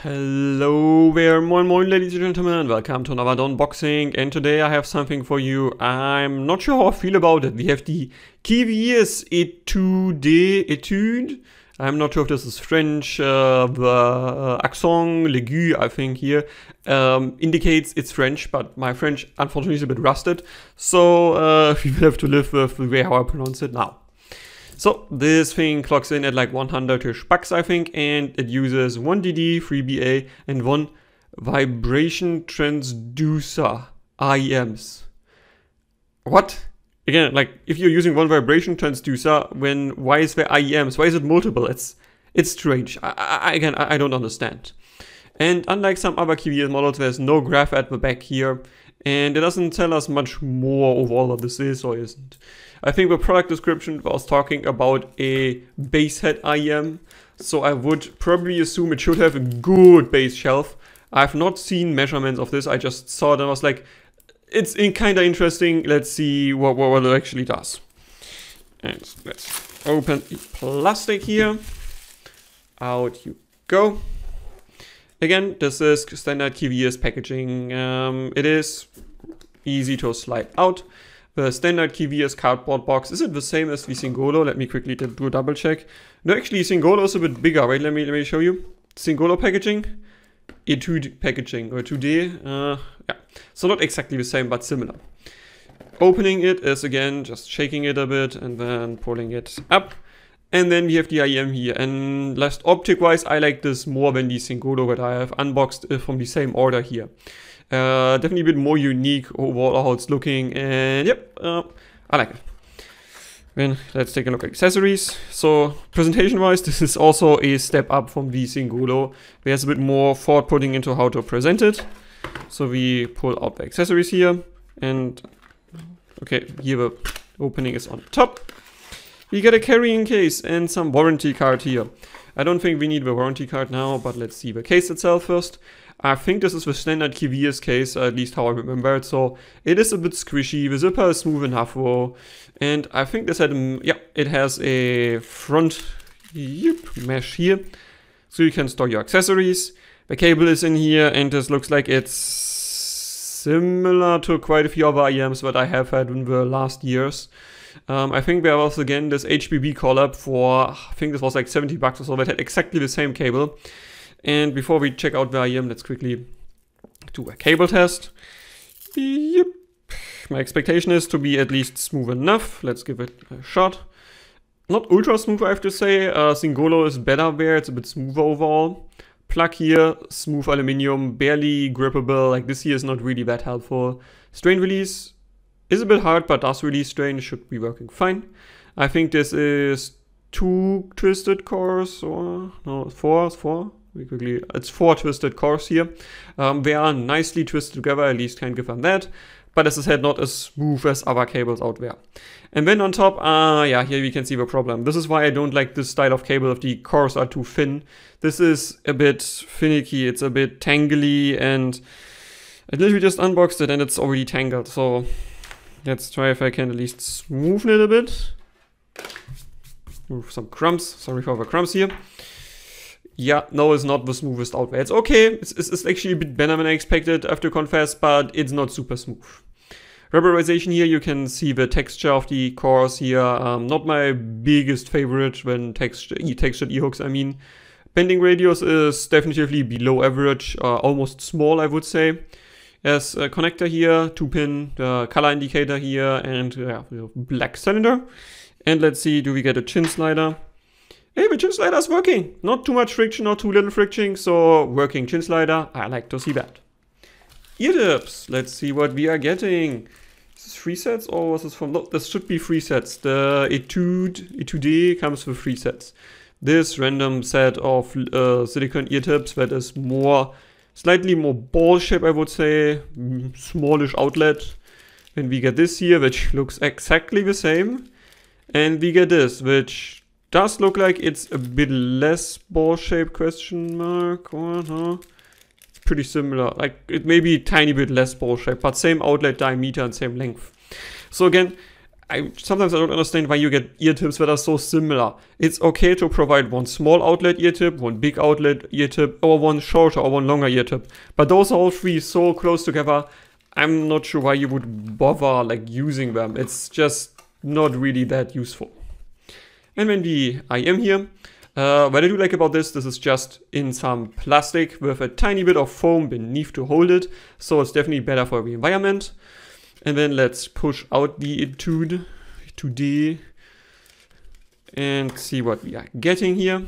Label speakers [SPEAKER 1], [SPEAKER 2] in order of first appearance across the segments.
[SPEAKER 1] Hello there, moin moin ladies and gentlemen, welcome to another Donboxing, and today I have something for you. I'm not sure how I feel about it. We have the Kiwiears Étude. I'm not sure if this is French. The accent l'aigu, I think here, indicates it's French, but my French unfortunately is a bit rusted, so we will have to live with the way how I pronounce it now. So this thing clocks in at like 100-ish bucks, I think, and it uses 1 DD, 3 BA, and 1 vibration transducer IEMs. What? Again, like if you're using 1 vibration transducer, why is there IEMs? Why is it multiple? It's strange. I don't understand. And unlike some other Kiwiears models, there's no graph at the back here, and it doesn't tell us much more overall what this is or isn't. I think the product description was talking about a base head IEM, so I would probably assume it should have a good base shelf. I've not seen measurements of this, I just saw it and I was like, it's kind of interesting, let's see what it actually does. And let's open the plastic here. Out you go. Again, this is standard Kiwiears packaging. It is easy to slide out. The standard Kiwiears cardboard box, is it the same as the Singolo? Let me quickly do a double check. No, actually Singolo is a bit bigger. Wait, let me show you. Singolo packaging, Étude packaging, or 2D. Yeah, so not exactly the same, but similar. Opening it is again just shaking it a bit and then pulling it up. And then we have the IEM here. And last optic-wise, I like this more than the Singolo that I have unboxed from the same order here. Definitely a bit more unique overall how it's looking, and yep, I like it. Then let's take a look at accessories. So presentation-wise, this is also a step up from the Singolo. There's a bit more thought putting into how to present it. So we pull out the accessories here, and okay, here the opening is on top. We get a carrying case and some warranty card here. I don't think we need the warranty card now, but let's see the case itself first. I think this is the standard Kiwiears case, at least how I remember it, so it is a bit squishy, the zipper is smooth enough though, and I think this had, it has a front mesh here, so you can store your accessories. The cable is in here, and this looks like it's similar to quite a few other IEMs that I have had in the last years. I think there was again this HBB collab for, I think this was like 70 bucks or so, that had exactly the same cable. And before we check out the IEM, let's quickly do a cable test. Yep. My expectation is to be at least smooth enough. Let's give it a shot. Not ultra smooth, I have to say. Singolo is better there. It's a bit smoother overall. Plug here, smooth aluminum, barely grippable. Like this here is not really that helpful. Strain release is a bit hard, but does release strain. Should be working fine. I think this is 2 twisted cores, or no, 4. It's 4 twisted cores here. They are nicely twisted together, at least can give them that. But as I said, not as smooth as other cables out there. And then on top, yeah, here we can see the problem. This is why I don't like this style of cable if the cores are too thin. This is a bit finicky, it's a bit tangly, and I literally just unboxed it and it's already tangled. So let's try if I can at least smoothen it a bit. Move some crumbs, sorry for the crumbs here. Yeah, no, it's not the smoothest out there. It's okay, it's actually a bit better than I expected, I have to confess, but it's not super smooth. Rubberization here, you can see the texture of the cores here. Not my biggest favorite when textured E-hooks, I mean. Bending radius is definitely below average, almost small, I would say. There's a connector here, 2-pin, color indicator here, and black cylinder. And let's see, do we get a chin slider? Hey, the chin slider is working. Not too much friction, not too little friction, so working chin slider. I like to see that. Ear tips. Let's see what we are getting. Is this 3 sets or was this from? No, this should be 3 sets. The Étude comes with 3 sets. This random set of silicone ear tips that is slightly more ball shape, I would say. Smallish outlet. And we get this here, which looks exactly the same. And we get this, which does look like it's a bit less ball shape, question mark, or no? It's pretty similar, like it may be a tiny bit less ball shape, but same outlet diameter and same length. So again, sometimes I don't understand why you get ear tips that are so similar. It's okay to provide one small outlet ear tip, one big outlet ear tip, or one shorter or one longer ear tip. But those are all three so close together, I'm not sure why you would bother like using them. It's just not really that useful. And then the IM here. What I do like about this is just in some plastic with a tiny bit of foam beneath to hold it. So it's definitely better for the environment. And then let's push out the Étude and see what we are getting here.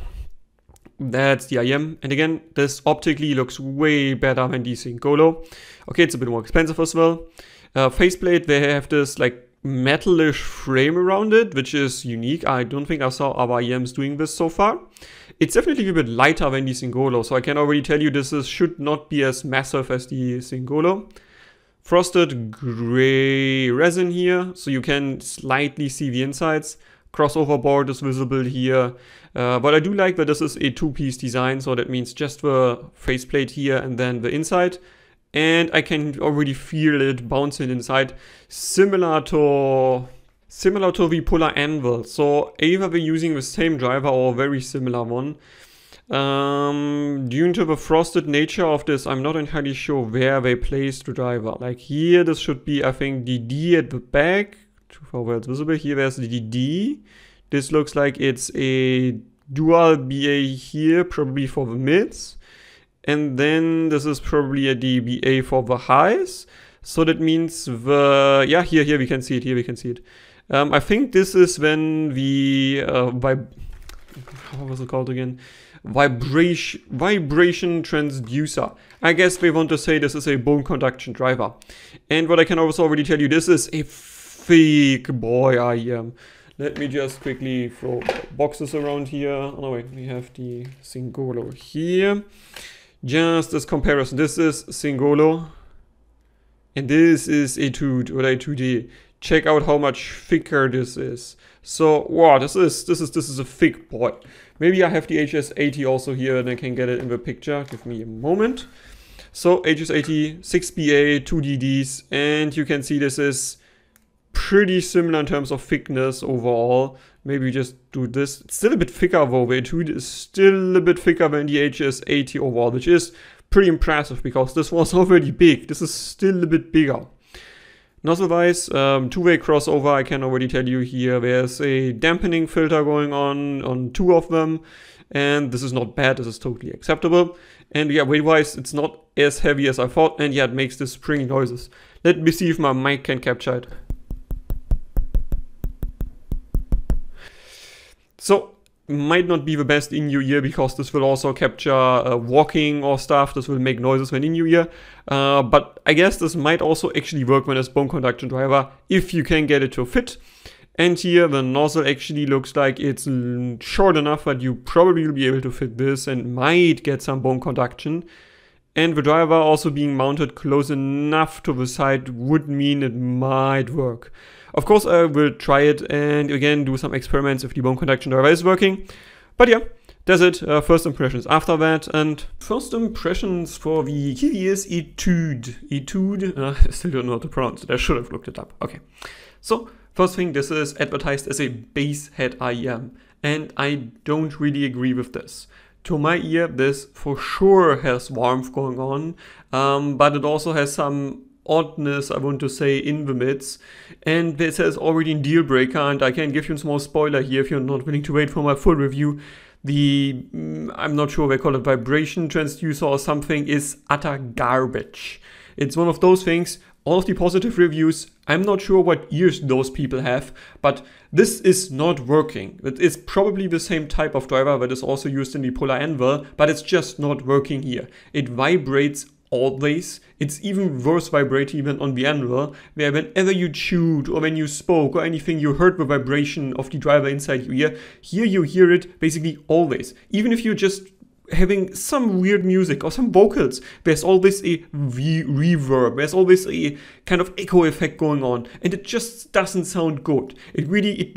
[SPEAKER 1] That's the IM. And again, this optically looks way better than the Singolo. Okay, it's a bit more expensive as well. Faceplate, they have this like metalish frame around it, which is unique. I don't think I saw other IMs doing this so far. It's definitely a bit lighter than the Singolo, so I can already tell you this should not be as massive as the Singolo. Frosted gray resin here, so you can slightly see the insides. Crossover board is visible here. But I do like that this is a two-piece design, so that means just the faceplate here and then the inside. And I can already feel it bouncing inside, similar to the Polar Anvil. So either we're using the same driver or a very similar one. Due to the frosted nature of this, I'm not entirely sure where they placed the driver. Like here, this should be, I think, the D at the back. Too far where it's visible. Here, there's the D. This looks like it's a dual BA here, probably for the mids. And then this is probably a DBA for the highs. So that means the, yeah, here we can see it, I think this is when the, what was it called again? Vibration transducer. I guess they want to say this is a bone conduction driver. And what I can also already tell you, this is a fake boy IM. Let me just quickly throw boxes around here. Oh no, wait, we have the Singolo here. Just as comparison, this is Singolo and this is Étude or Étude. Check out how much thicker this is. So wow, this is a thick boy. Maybe I have the HS80 also here and I can get it in the picture. Give me a moment. So HS80, 6BA, 2 DDs, and you can see this is pretty similar in terms of thickness overall. Maybe just do this. It's still a bit thicker though. The Étude is still a bit thicker than the HS80 overall, which is pretty impressive because this was already big. This is still a bit bigger. Nozzle-wise, two-way crossover, I can already tell you here. There's a dampening filter going on two of them. And this is not bad, this is totally acceptable. And yeah, weight-wise, it's not as heavy as I thought. And yeah, it makes the springy noises. Let me see if my mic can capture it. So, might not be the best in your ear because this will also capture walking or stuff. This will make noises when in your ear. But I guess this might also actually work when it's bone conduction driver if you can get it to fit. And here the nozzle actually looks like it's short enough that you probably will be able to fit this and might get some bone conduction. And the driver also being mounted close enough to the side would mean it might work. Of course, I will try it and again do some experiments if the bone conduction driver is working. But yeah, that's it. First impressions after that. And first impressions for the Kiwiears Étude. Étude? I still don't know how to pronounce it. I should have looked it up. Okay. So, first thing, this is advertised as a bass head IEM. And I don't really agree with this. To my ear, this for sure has warmth going on. But it also has some oddness, I want to say, in the mids, and this has already a deal breaker, and I can give you a small spoiler here if you're not willing to wait for my full review. The, I'm not sure they call it vibration transducer or something, is utter garbage. It's one of those things, all of the positive reviews, I'm not sure what ears those people have, but this is not working. It's probably the same type of driver that is also used in the Polar Anvil, but it's just not working here. It vibrates always. It's even worse vibrating than on the Anvil, where whenever you chewed or when you spoke or anything, you heard the vibration of the driver inside your ear. Here you hear it basically always. Even if you're just having some weird music or some vocals, there's always a reverb, there's always a kind of echo effect going on, and it just doesn't sound good. It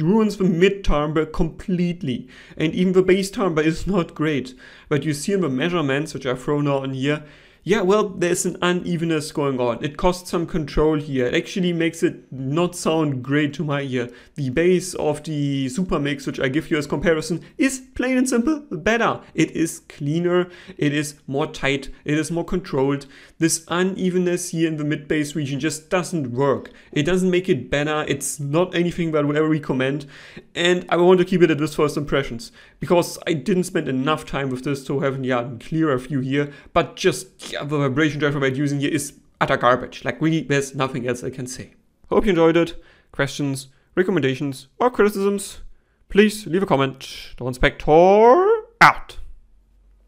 [SPEAKER 1] ruins the mid timbre completely, and even the bass timbre is not great. But you see in the measurements, which I've thrown on here, Yeah, well, there's an unevenness going on. It costs some control here. It actually makes it not sound great to my ear. The bass of the Super Mix, which I give you as comparison, is plain and simple better. It is cleaner, it is more tight, it is more controlled. This unevenness here in the mid bass region just doesn't work. It doesn't make it better. It's not anything that I would ever recommend. And I want to keep it at this first impressions, because I didn't spend enough time with this to have a clearer view here, but just the vibration driver we're using here is utter garbage. Like, really, there's nothing else I can say. Hope you enjoyed it. Questions, recommendations, or criticisms, please leave a comment. Donspektor out.